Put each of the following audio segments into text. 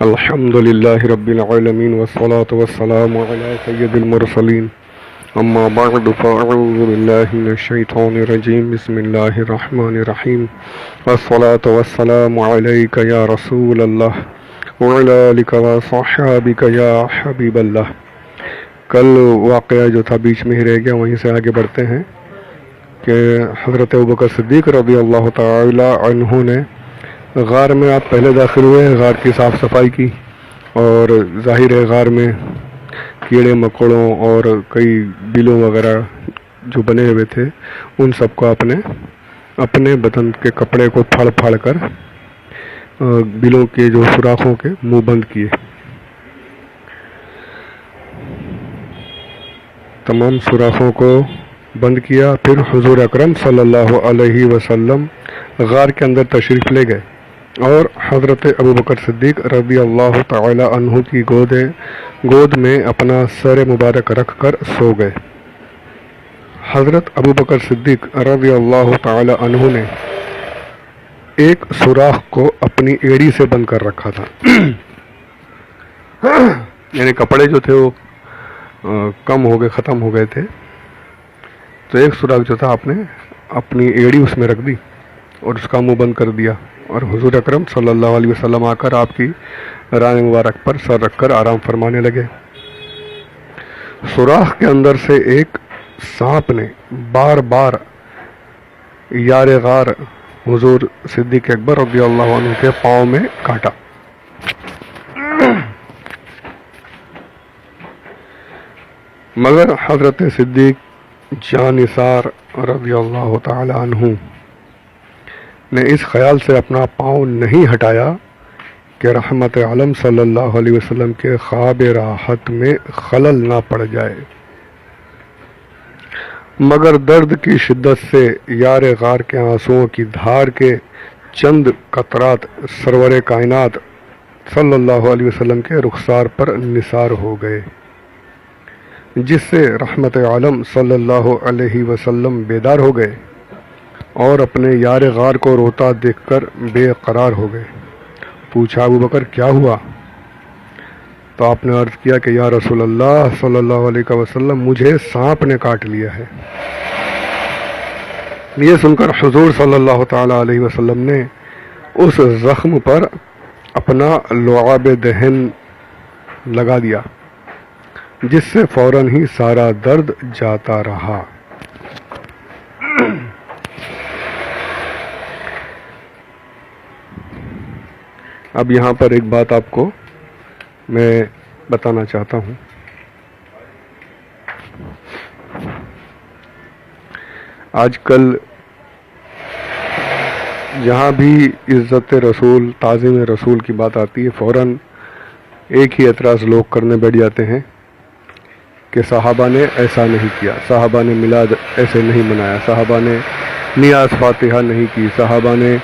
الحمد لله رب العالمين والصلاة والسلام على سيد المرسلين أما بعد فأعوذ بالله من الشيطان الرجيم بسم الله الرحمن الرحيم والصلاة والسلام عليك يا رسول الله وعلى آلك وصحابك يا حبيب الله. کل واقعہ جو تھا بیچ میں ہی رہ گیا، وہیں سے آگے بڑھتے ہیں کہ حضرت ابوبکر صدیق رضی اللہ تعالی عنہ نے غار میں آپ پہلے داخل ہوئے، غار کی صاف صفائی کی، اور ظاہر ہے غار میں کیڑے مکوڑوں اور کئی بلوں وغیرہ جو بنے ہوئے تھے، ان سب کو آپ نے اپنے بدن کے کپڑے کو پھاڑ پھاڑ کر بلوں کے جو سوراخوں کے منہ بند کیے. تمام سوراخوں کو بند کیا. پھر حضور اکرم صلی اللہ علیہ وسلم غار کے اندر تشریف لے گئے اور حضرت ابوبکر صدیق رضی اللہ تعالی عنہ کی گود میں اپنا سر مبارک رکھ کر سو گئے. حضرت ابوبکر صدیق رضی اللہ تعالی عنہ نے ایک سوراخ کو اپنی ایڑی سے بند کر رکھا تھا. یعنی کپڑے جو تھے وہ کم ہو گئے، ختم ہو گئے تھے، تو ایک سوراخ جو تھا آپ نے اپنی ایڑی اس میں رکھ دی اور اس کا منہ بند کر دیا، اور حضور اکرم صلی اللہ علیہ وسلم آ کر آپ کی ران مبارک پر سر رکھ کر آرام فرمانے لگے. سوراخ کے اندر سے ایک سانپ نے بار بار یار غار حضور صدیق اکبر رضی اللہ عنہ کے پاؤں میں کاٹا. مگر حضرت صدیق جان نثار رضی اللہ تعالی عنہ نے اس خیال سے اپنا پاؤں نہیں ہٹایا کہ رحمت عالم صلی اللہ علیہ وسلم کے خواب راحت میں خلل نہ پڑ جائے. مگر درد کی شدت سے یار غار کے آنسوؤں کی دھار کے چند قطرات سرور کائنات صلی اللہ علیہ وسلم کے رخسار پر نثار ہو گئے، جس سے رحمت عالم صلی اللہ علیہ وسلم بیدار ہو گئے اور اپنے یار غار کو روتا دیکھ کر بے قرار ہو گئے. پوچھا ابوبکر کیا ہوا؟ تو آپ نے عرض کیا کہ یا رسول اللہ صلی اللہ علیہ وسلم مجھے سانپ نے کاٹ لیا ہے. یہ سن کر حضور صلی اللہ تعالی علیہ وسلم نے اس زخم پر اپنا لعاب دہن لگا دیا، جس سے فوراً ہی سارا درد جاتا رہا. اب یہاں پر ایک بات آپ کو میں بتانا چاہتا ہوں. آج کل جہاں بھی عزت رسول، تعظیم رسول کی بات آتی ہے، فوراً ایک ہی اعتراض لوگ کرنے بیٹھ جاتے ہیں کہ صحابہ نے ایسا نہیں کیا، صحابہ نے میلاد ایسے نہیں منایا، صحابہ نے نیاز فاتحہ نہیں کی، صحابہ نے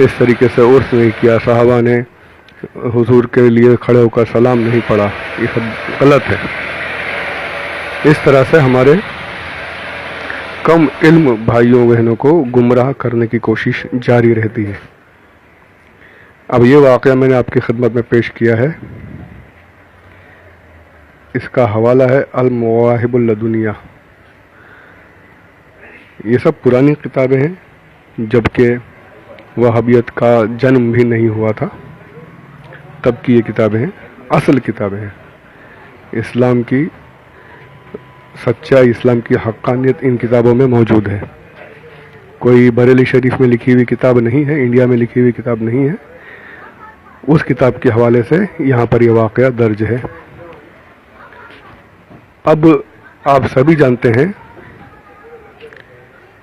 اس طریقے سے عرس نہیں کیا، صحابہ نے حضور کے لیے کھڑے ہو کر سلام نہیں پڑھا. یہ سب غلط ہے. اس طرح سے ہمارے کم علم بھائیوں بہنوں کو گمراہ کرنے کی کوشش جاری رہتی ہے. اب یہ واقعہ میں نے آپ کی خدمت میں پیش کیا ہے، اس کا حوالہ ہے المواہب اللدنیہ. یہ سب پرانی کتابیں ہیں، جبکہ وہابیت کا جنم بھی نہیں ہوا تھا تب کی یہ کتابیں ہیں. اصل کتابیں ہیں. اسلام کی سچائی، اسلام کی حقانیت ان کتابوں میں موجود ہے. کوئی بریلی شریف میں لکھی ہوئی کتاب نہیں ہے، انڈیا میں لکھی ہوئی کتاب نہیں ہے. اس کتاب کے حوالے سے یہاں پر یہ واقعہ درج ہے. اب آپ سبھی جانتے ہیں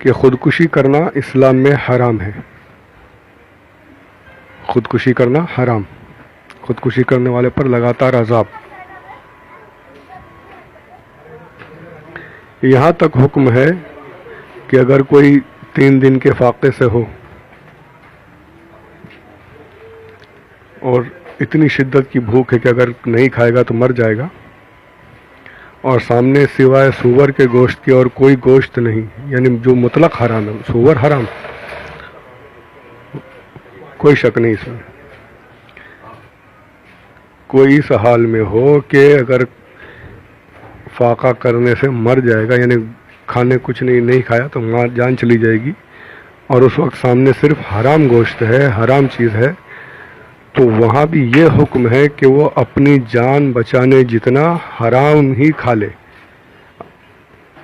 کہ خودکشی کرنا اسلام میں حرام ہے. خودکشی کرنا حرام، خودکشی کرنے والے پر لگاتار عذاب. یہاں تک حکم ہے کہ اگر کوئی 3 دن کے فاقے سے ہو اور اتنی شدت کی بھوک ہے کہ اگر نہیں کھائے گا تو مر جائے گا، اور سامنے سوائے سور کے گوشت کے اور کوئی گوشت نہیں، یعنی جو مطلق حرام ہے، سور حرام، کوئی شک نہیں اس میں. کوئی اس حال میں ہو کہ اگر فاقہ کرنے سے مر جائے گا، یعنی کھانے کچھ نہیں کھایا تو جان چلی جائے گی، اور اس وقت سامنے صرف حرام گوشت ہے، حرام چیز ہے، تو وہاں بھی یہ حکم ہے کہ وہ اپنی جان بچانے جتنا حرام ہی کھا لے،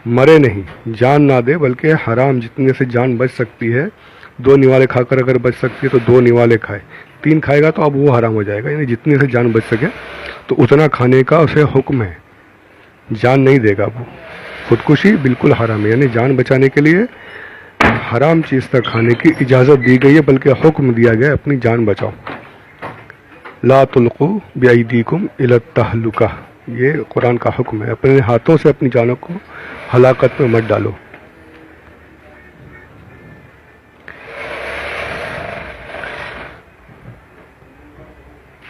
مرے نہیں، جان نہ دے، بلکہ حرام جتنے سے جان بچ سکتی ہے، 2 نوالے کھا کر اگر بچ سکتی ہے تو 2 نوالے کھائے، 3 کھائے گا تو اب وہ حرام ہو جائے گا، یعنی جتنے سے جان بچ سکے تو اتنا کھانے کا اسے حکم ہے، جان نہیں دے گا وہ۔ خودکشی بالکل حرام ہے، یعنی جان بچانے کے لیے حرام چیز تک کھانے کی اجازت دی گئی ہے، بلکہ حکم دیا گیا ہے اپنی جان بچاؤ۔ لا تلقوا بأیدیکم الی التہلکہ، یہ قرآن کا حکم ہے، اپنے ہاتھوں سے اپنی جانوں کو ہلاکت میں مت ڈالو۔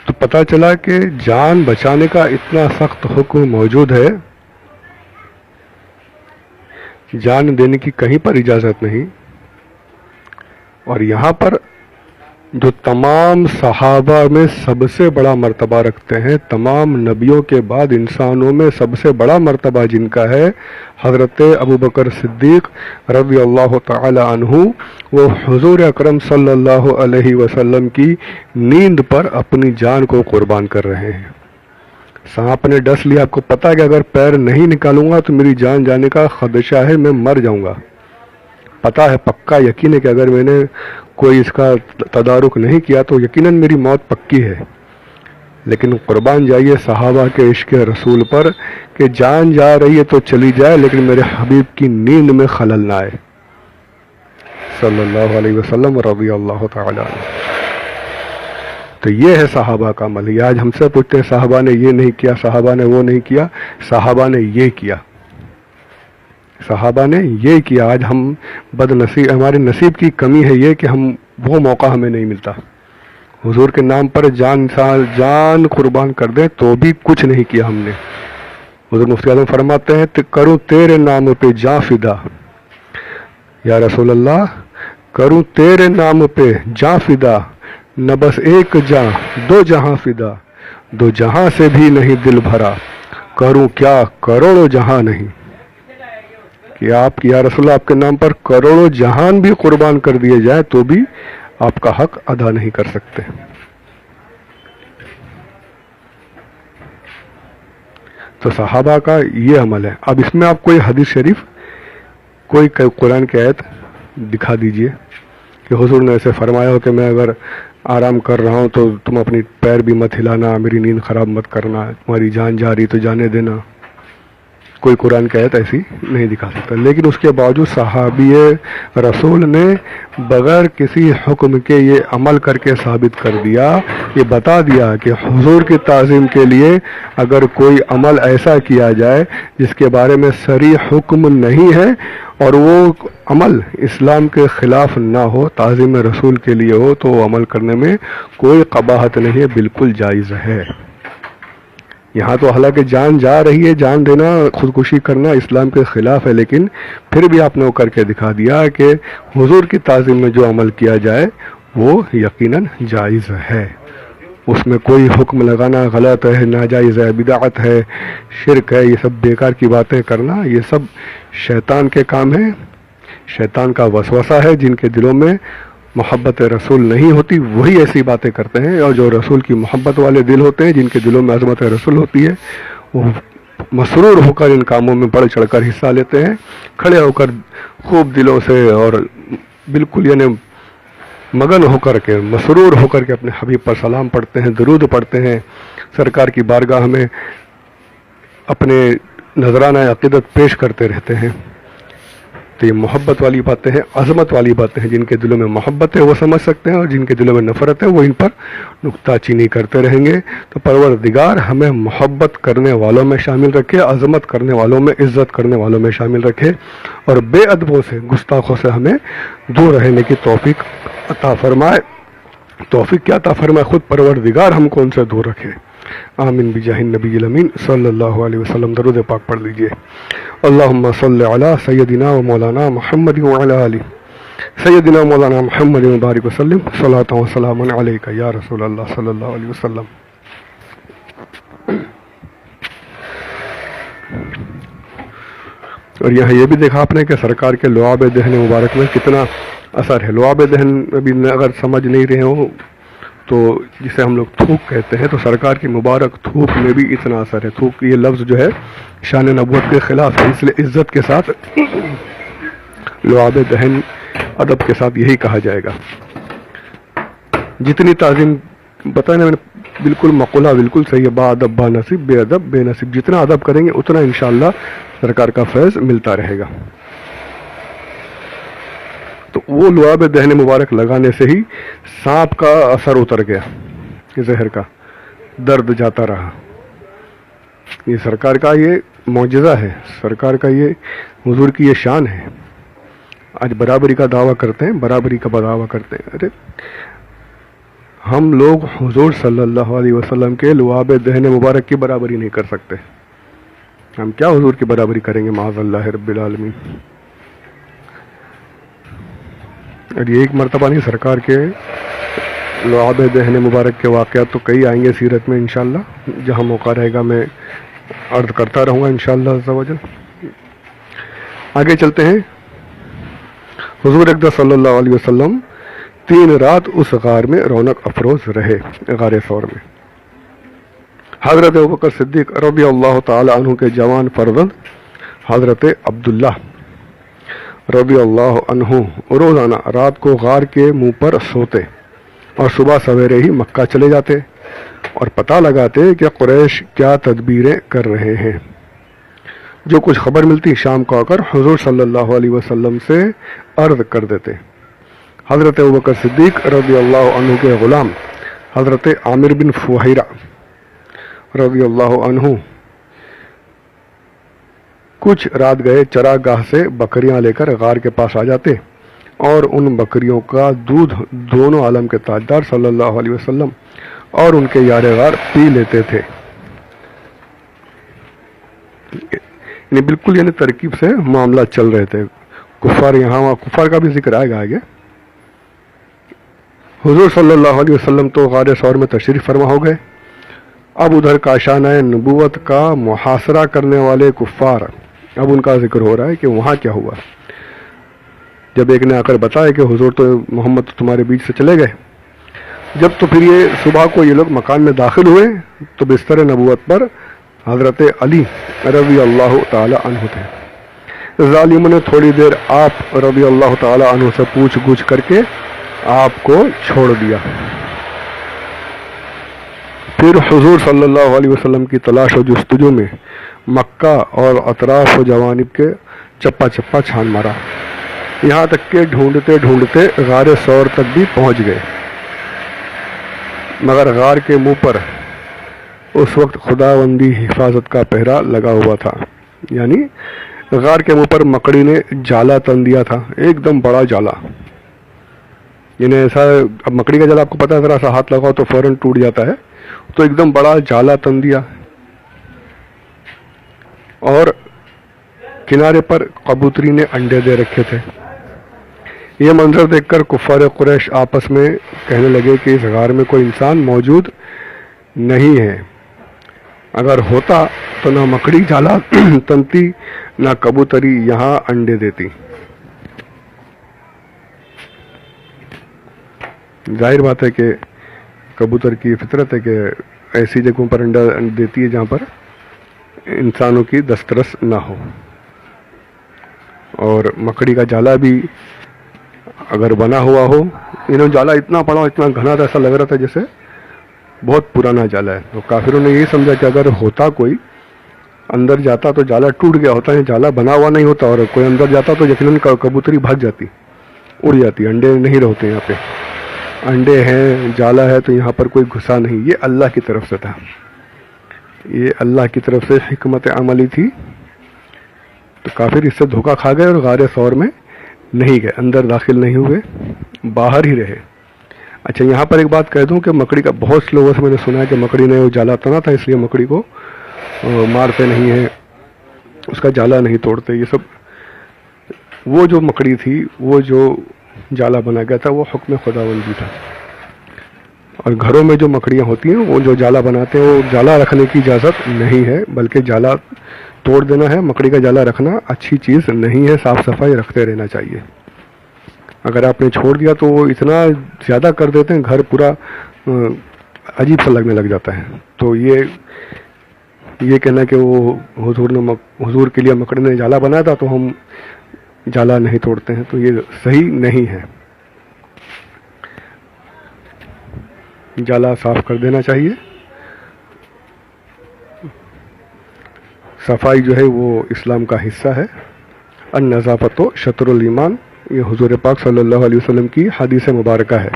تو پتہ چلا کہ جان بچانے کا اتنا سخت حکم موجود ہے، جان دینے کی کہیں پر اجازت نہیں، اور یہاں پر جو تمام صحابہ میں سب سے بڑا مرتبہ رکھتے ہیں، تمام نبیوں کے بعد انسانوں میں سب سے بڑا مرتبہ جن کا ہے، حضرت ابوبکر صدیق رضی اللہ تعالی عنہ، وہ حضور اکرم صلی اللہ علیہ وسلم کی نیند پر اپنی جان کو قربان کر رہے ہیں۔ سانپ نے ڈس لیا، آپ کو پتہ ہے کہ اگر پیر نہیں نکالوں گا تو میری جان جانے کا خدشہ ہے، میں مر جاؤں گا، پتہ ہے، پکا یقین ہے کہ اگر میں نے کوئی اس کا تدارک نہیں کیا تو یقیناً میری موت پکی ہے، لیکن قربان جائیے صحابہ کے عشق رسول پر کہ جان جا رہی ہے تو چلی جائے، لیکن میرے حبیب کی نیند میں خلل نہ آئے، صلی اللہ علیہ وسلم رضی اللہ تعالی عنہ۔ تو یہ ہے صحابہ کا عمل۔ یہ آج ہم سے پوچھتے ہیں صحابہ نے یہ نہیں کیا، صحابہ نے وہ نہیں کیا، صحابہ نے یہ کیا، صحابہ نے یہ کیا۔ آج ہم بد نصیب، ہمارے نصیب کی کمی ہے یہ کہ وہ موقع ہمیں نہیں ملتا، حضور کے نام پر جان قربان کر دیں تو بھی کچھ نہیں کیا ہم نے۔ حضور مفتی اعظم فرماتے ہیں کروں تیرے نام پہ جاں فدا، یا رسول اللہ کروں تیرے نام پہ جاں فدا، نہ بس ایک جاں 2 جہاں فدا، 2 جہاں سے بھی نہیں دل بھرا، کروں کیا کروڑوں جہاں نہیں، کہ آپ یا رسول اللہ آپ کے نام پر کروڑوں جہان بھی قربان کر دیے جائیں تو بھی آپ کا حق ادا نہیں کر سکتے۔ تو صحابہ کا یہ عمل ہے۔ اب اس میں آپ کوئی حدیث شریف، کوئی قرآن کی آیت دکھا دیجئے کہ حضور نے ایسے فرمایا ہو کہ میں اگر آرام کر رہا ہوں تو تم اپنی پیر بھی مت ہلانا، میری نیند خراب مت کرنا، تمہاری جان جا رہی تو جانے دینا۔ کوئی قرآن کی آیت ایسی نہیں دکھا سکتا، لیکن اس کے باوجود صحابی رسول نے بغیر کسی حکم کے یہ عمل کر کے ثابت کر دیا، یہ بتا دیا کہ حضور کی تعظیم کے لیے اگر کوئی عمل ایسا کیا جائے جس کے بارے میں صریح حکم نہیں ہے اور وہ عمل اسلام کے خلاف نہ ہو، تعظیم رسول کے لیے ہو، تو وہ عمل کرنے میں کوئی قباحت نہیں ہے، بالکل جائز ہے۔ یہاں تو حالانکہ جان جا رہی ہے، جان دینا، خودکشی کرنا اسلام کے خلاف ہے، لیکن پھر بھی آپ نے وہ کر کے دکھا دیا کہ حضور کی تعظیم میں جو عمل کیا جائے وہ یقیناً جائز ہے، اس میں کوئی حکم لگانا غلط ہے، ناجائز ہے، بدعت ہے، شرک ہے، یہ سب بیکار کی باتیں کرنا یہ سب شیطان کے کام ہیں، شیطان کا وسوسہ ہے۔ جن کے دلوں میں محبت رسول نہیں ہوتی وہی ایسی باتیں کرتے ہیں، اور جو رسول کی محبت والے دل ہوتے ہیں، جن کے دلوں میں عظمت رسول ہوتی ہے، وہ مسرور ہو کر ان کاموں میں بڑھ چڑھ کر حصہ لیتے ہیں، کھڑے ہو کر خوب دلوں سے اور بالکل یعنی مگن ہو کر کے، مسرور ہو کر کے اپنے حبیب پر سلام پڑھتے ہیں، درود پڑھتے ہیں، سرکار کی بارگاہ میں اپنے نذرانہ عقیدت پیش کرتے رہتے ہیں۔ تو یہ محبت والی باتیں ہیں، عظمت والی باتیں ہیں۔ جن کے دلوں میں محبت ہے وہ سمجھ سکتے ہیں، اور جن کے دلوں میں نفرت ہے وہ ان پر نکتہ چینی کرتے رہیں گے۔ تو پروردگار ہمیں محبت کرنے والوں میں شامل رکھے، عظمت کرنے والوں میں، عزت کرنے والوں میں شامل رکھے، اور بے ادبوں سے، گستاخوں سے ہمیں دور رہنے کی توفیق عطا فرمائے۔ توفیق کیا عطا فرمائے؟ خود پروردگار ہم کو ان سے دور رکھے۔ آمین بجاہ النبی الامین صلی اللہ علیہ وسلم۔ درود پاک پڑھ لیجئے۔ اللہم صلی علی سیدنا و مولانا محمد وعلی آلہ سیدنا مولانا محمد مبارک وسلم، صلاۃ و سلام علیک یا رسول اللہ صلی اللہ علیہ وسلم۔ اور یہاں یہ بھی دیکھا آپ نے کہ سرکار کے لعاب دہن مبارک میں کتنا اثر ہے. لعاب دہن ابھی اگر سمجھ نہیں رہے ہوں تو جسے ہم لوگ تھوک کہتے ہیں، تو سرکار کی مبارک تھوک میں بھی اتنا اثر ہے. تھوک یہ لفظ جو ہے شان نبوت کے خلاف ہے، اس لیے عزت کے ساتھ لعاب دہن ادب کے ساتھ یہی کہا جائے گا. جتنی تعظیم بتایا میں نے بالکل مقولہ بالکل صحیح ہے، با ادب با نصیب، بے ادب بے نصیب. جتنا ادب کریں گے اتنا انشاءاللہ سرکار کا فیض ملتا رہے گا. تو وہ لعاب دہن مبارک لگانے سے ہی سانپ کا اثر اتر گیا، زہر کا درد جاتا رہا. یہ سرکار کا یہ معجزہ ہے، سرکار کا یہ حضور کی یہ شان ہے. آج برابری کا دعویٰ کرتے ہیں، برابری کا دعویٰ کرتے ہیں. ارے ہم لوگ حضور صلی اللہ علیہ وسلم کے لعاب دہن مبارک کی برابری نہیں کر سکتے. ہم کیا حضور کی برابری کریں گے معاذ اللہ رب العالمین. اور یہ ایک مرتبہ نہیں، سرکار کے لعاب دہن مبارک کے واقعات تو کئی آئیں گے سیرت میں انشاءاللہ. جہاں موقع رہے گا میں عرض کرتا رہوں گا انشاءاللہ عز و جل. آگے چلتے ہیں. حضور اقدس صلی اللہ علیہ وسلم 3 رات اس غار میں رونق افروز رہے، غار ثور میں. حضرت ابوبکر صدیق رضی اللہ تعالی عنہ کے جوان فرزند حضرت عبداللہ رضی اللہ عنہ روزانہ رات کو غار کے منہ پر سوتے اور صبح سویرے ہی مکہ چلے جاتے اور پتہ لگاتے کہ قریش کیا تدبیریں کر رہے ہیں. جو کچھ خبر ملتی شام کو آ کر حضور صلی اللہ علیہ وسلم سے عرض کر دیتے. حضرت ابوبکر صدیق رضی اللہ عنہ کے غلام حضرت عامر بن فہیرہ رضی اللہ عنہ کچھ رات گئے چرا گاہ سے بکریاں لے کر غار کے پاس آ جاتے اور ان بکریوں کا دودھ دونوں عالم کے تاجدار صلی اللہ علیہ وسلم اور ان کے یار غار پی لیتے تھے. یعنی بالکل یعنی ترکیب سے معاملہ چل رہے تھے. کفار یہاں وہاں کفار کا بھی ذکر آئے گا آگے. حضور صلی اللہ علیہ وسلم تو غار ثور میں تشریف فرما ہو گئے. اب ادھر کاشانہ نبوت کا محاصرہ کرنے والے کفار، اب ان کا ذکر ہو رہا ہے کہ وہاں کیا ہوا. جب ایک نے آ کر بتایا کہ حضور تو محمد تو تمہارے بیچ سے چلے گئے. جب تو پھر یہ صبح کو یہ لوگ مکان میں داخل ہوئے تو بستر نبوت پر حضرت علی رضی اللہ تعالی عنہ تھے. ظالموں نے تھوڑی دیر آپ رضی اللہ تعالی عنہ سے پوچھ گچھ کر کے آپ کو چھوڑ دیا. پھر حضور صلی اللہ علیہ وسلم کی تلاش و جستجو میں مکہ اور اطراف و جوانب کے چپا چپا چھان مارا، یہاں تک کہ ڈھونڈتے ڈھونڈتے غار ثور تک بھی پہنچ گئے. مگر غار کے منہ پر اس وقت خداوندی حفاظت کا پہرا لگا ہوا تھا. یعنی غار کے منہ پر مکڑی نے جالا تن دیا تھا، ایک دم بڑا جالا. یعنی ایسا، اب مکڑی کا جالا آپ کو پتا ہے، ذرا سا ہاتھ لگاؤ تو فوراً ٹوٹ جاتا ہے، تو ایک دم بڑا جالا تن دیا. اور کنارے پر کبوتری نے انڈے دے رکھے تھے. یہ منظر دیکھ کر کفار قریش آپس میں کہنے لگے کہ اس غار میں کوئی انسان موجود نہیں ہے. اگر ہوتا تو نہ مکڑی جالا تنتی نہ کبوتری یہاں انڈے دیتی. ظاہر بات ہے کہ کبوتر کی فطرت ہے کہ ایسی جگہوں پر انڈا دیتی ہے جہاں پر انسانوں کی دسترس نہ ہو. اور مکڑی کا جالا بھی اگر بنا ہوا ہو، جالا اتنا بڑا اتنا گھنا تھا، ایسا لگ رہا تھا جیسے بہت پرانا جالا ہے. تو کافروں نے یہی سمجھا کہ اگر ہوتا کوئی اندر جاتا تو جالا ٹوٹ گیا ہوتا ہے، جالا بنا ہوا نہیں ہوتا، اور کوئی اندر جاتا تو یقیناً کبوتری بھاگ جاتی، اڑ جاتی. انڈے نہیں رہتے یہاں پہ، انڈے ہیں جالا ہے تو یہاں پر کوئی گھسا نہیں. یہ اللہ کی طرف سے تھا، یہ اللہ کی طرف سے حکمت عملی تھی. تو کافر اس سے دھوکہ کھا گئے اور غار ثور میں نہیں گئے، اندر داخل نہیں ہوئے، باہر ہی رہے. اچھا یہاں پر ایک بات کہہ دوں کہ مکڑی کا بہت سے لوگوں سے میں نے سنا ہے کہ مکڑی نے وہ جالا تنا تھا اس لیے مکڑی کو مارتے نہیں ہیں، اس کا جالا نہیں توڑتے. یہ سب وہ جو مکڑی تھی، وہ جو جالا بنا گیا تھا، وہ حکم خداوندی تھا. اور گھروں میں جو مکڑیاں ہوتی ہیں وہ جو جالا بناتے ہیں وہ جالا رکھنے کی اجازت نہیں ہے، بلکہ جالا توڑ دینا ہے۔ مکڑی کا جالا رکھنا اچھی چیز نہیں ہے، صاف صفائی رکھتے رہنا چاہیے۔ اگر آپ نے چھوڑ دیا تو وہ اتنا زیادہ کر دیتے ہیں، گھر پورا عجیب سا لگنے لگ جاتا ہے۔ تو یہ کہنا کہ وہ حضور کے لیے مکڑی نے جالا بنایا تھا تو ہم جالا نہیں توڑتے ہیں، تو یہ صحیح نہیں ہے۔ جالا صاف کر دینا چاہیے۔ صفائی جو ہے وہ اسلام کا حصہ ہے۔ النظافت شطر الایمان، یہ حضور پاک صلی اللہ علیہ وسلم کی حدیث مبارکہ ہے۔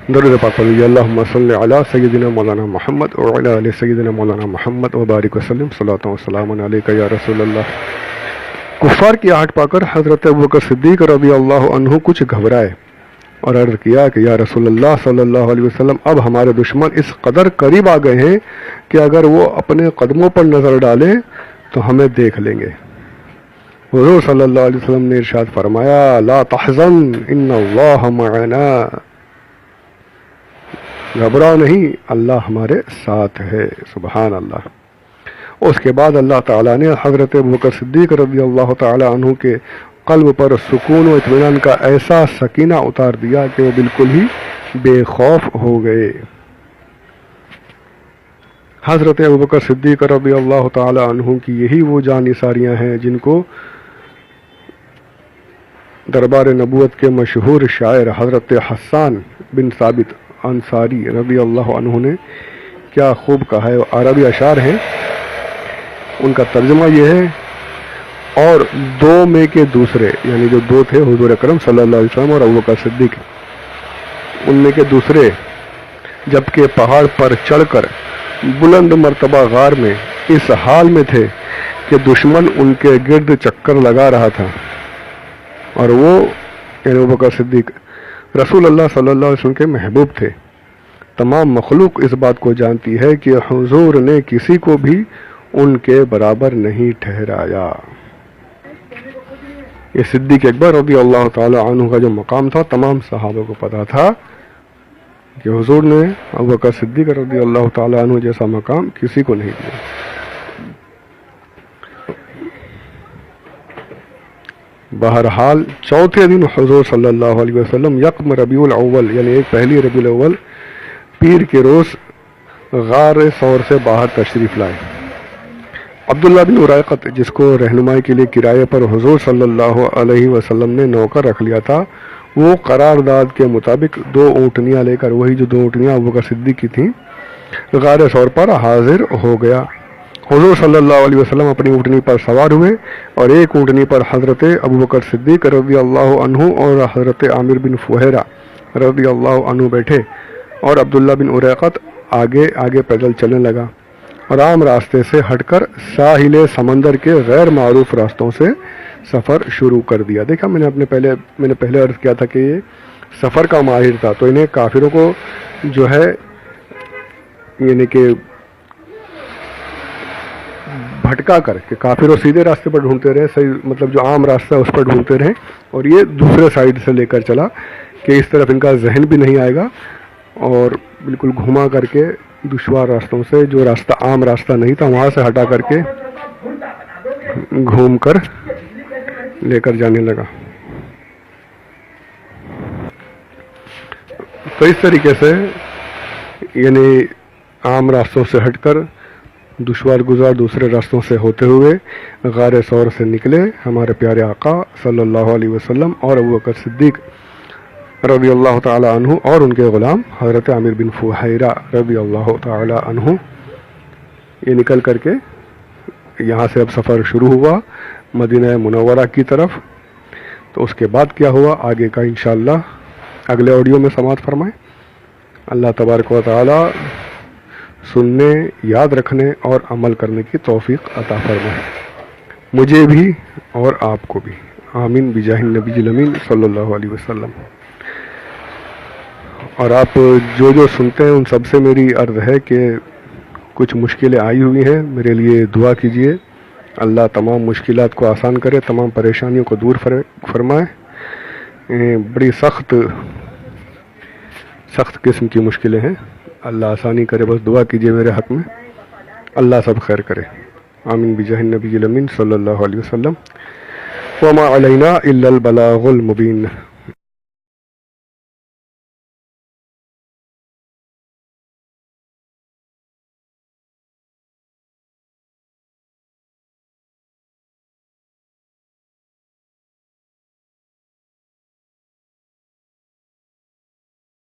درود پاک پڑھیے، اللہم صلی علی سیدنا مولانا محمد وعلی آل سیدنا مولانا محمد وبارک وسلم، صلاۃ و سلام علیک یا رسول اللہ۔ کفار کی آہٹ پا کر حضرت ابوبکر صدیق رضی اللہ عنہ کچھ گھبرائے اور عرض کیا کہ یا رسول اللہ صلی اللہ علیہ وسلم، اب ہمارے دشمن اس قدر قریب آ گئے ہیں کہ اگر وہ اپنے قدموں پر نظر ڈالیں تو ہمیں دیکھ لیں گے۔ حضور صلی اللہ علیہ وسلم نے ارشاد فرمایا، لا تحزن ان اللہ معنا، گھبراؤ نہیں، اللہ ہمارے ساتھ ہے۔ سبحان اللہ۔ اس کے بعد اللہ تعالیٰ نے حضرت ابوبکر صدیق رضی اللہ تعالیٰ عنہ کے قلب پر سکون و اطمینان کا ایسا سکینہ اتار دیا کہ وہ بالکل ہی بے خوف ہو گئے۔ حضرت ابوبکر صدیق رضی اللہ تعالیٰ عنہ کی یہی وہ جان نثاریاں ہیں جن کو دربار نبوت کے مشہور شاعر حضرت حسان بن ثابت انصاری رضی اللہ عنہ نے کیا خوب کہا ہے۔ عربی اشعار ہیں، ان کا ترجمہ یہ ہے، اور دو میں کے دوسرے، یعنی جو دو تھے حضور اکرم صلی اللہ علیہ وسلم اور ابوبکر صدیق، ان میں کے دوسرے جبکہ پہاڑ پر چڑھ کر بلند مرتبہ غار میں اس حال میں تھے کہ دشمن ان کے گرد چکر لگا رہا تھا، اور وہ یعنی ابوبکر صدیق رسول اللہ صلی اللہ علیہ وسلم کے محبوب تھے۔ تمام مخلوق اس بات کو جانتی ہے کہ حضور نے کسی کو بھی ان کے برابر نہیں ٹھہرایا۔ یہ صدیق اکبر رضی اللہ تعالی عنہ کا جو مقام تھا تمام صحابہ کو پتا تھا کہ حضور نے ابوبکر صدیق رضی اللہ تعالی عنہ جیسا مقام کسی کو نہیں دیا۔ بہرحال چوتھے دن حضور صلی اللہ علیہ وسلم یکم ربیع الاول، یعنی ایک پہلی ربیع الاول پیر کے روز غار ثور سے باہر تشریف لائے۔ عبداللہ بن ارائقت، جس کو رہنمائی کے لیے کرائے پر حضور صلی اللہ علیہ وسلم نے نوکر رکھ لیا تھا، وہ قرارداد کے مطابق 2 اونٹنیاں لے کر، وہی جو 2 اونٹنیاں ابوبکر صدیق کی تھیں، غار ثور پر حاضر ہو گیا۔ حضور صلی اللہ علیہ وسلم اپنی اونٹنی پر سوار ہوئے اور ایک اونٹنی پر حضرت ابوبکر صدیق رضی اللہ عنہ اور حضرت عامر بن فہیرہ رضی اللہ عنہ بیٹھے، اور عبداللہ بن ارائقت آگے آگے پیدل چلنے لگا اور عام راستے سے ہٹ کر ساحل سمندر کے غیر معروف راستوں سے سفر شروع کر دیا۔ دیکھا میں نے پہلے عرض کیا تھا کہ یہ سفر کا ماہر تھا، تو انہیں کافروں کو جو ہے یعنی کہ بھٹکا کر کہ کافروں سیدھے راستے پر ڈھونڈتے رہے، صحیح مطلب جو عام راستہ ہے اس پر ڈھونڈتے رہے، اور یہ دوسرے سائیڈ سے لے کر چلا کہ اس طرف ان کا ذہن بھی نہیں آئے گا، اور بالکل گھما کر کے دشوار راستوں سے، جو راستہ عام راستہ نہیں تھا وہاں سے ہٹا کر کے گھوم کر لے کر جانے لگا۔ تو اس طریقے سے یعنی عام راستوں سے ہٹ کر دشوار گزار دوسرے راستوں سے ہوتے ہوئے غار ثور سے نکلے ہمارے پیارے آقا صلی اللہ علیہ وسلم اور ابوبکر صدیق رضی اللہ تعالی عنہ اور ان کے غلام حضرت عامر بن فہیرہ رضی اللہ تعالی عنہ۔ یہ نکل کر کے یہاں سے اب سفر شروع ہوا مدینہ منورہ کی طرف۔ تو اس کے بعد کیا ہوا آگے کا انشاءاللہ اگلے آڈیو میں سماعت فرمائیں۔ اللہ تبارک و تعالی سننے، یاد رکھنے اور عمل کرنے کی توفیق عطا فرمائے، مجھے بھی اور آپ کو بھی، آمین بجاہ النبی الامین صلی اللہ علیہ وسلم۔ اور آپ جو سنتے ہیں ان سب سے میری عرض ہے کہ کچھ مشکلیں آئی ہوئی ہیں، میرے لیے دعا کیجیے، اللہ تمام مشکلات کو آسان کرے، تمام پریشانیوں کو دور فرمائے۔ بڑی سخت قسم کی مشکلیں ہیں. اللہ آسانی کرے. بس دعا کیجیے میرے حق میں, اللہ سب خیر کرے. آمین بجاہ النبی الامین صلی اللہ علیہ وسلم. وما علینا الا البلاغ المبین.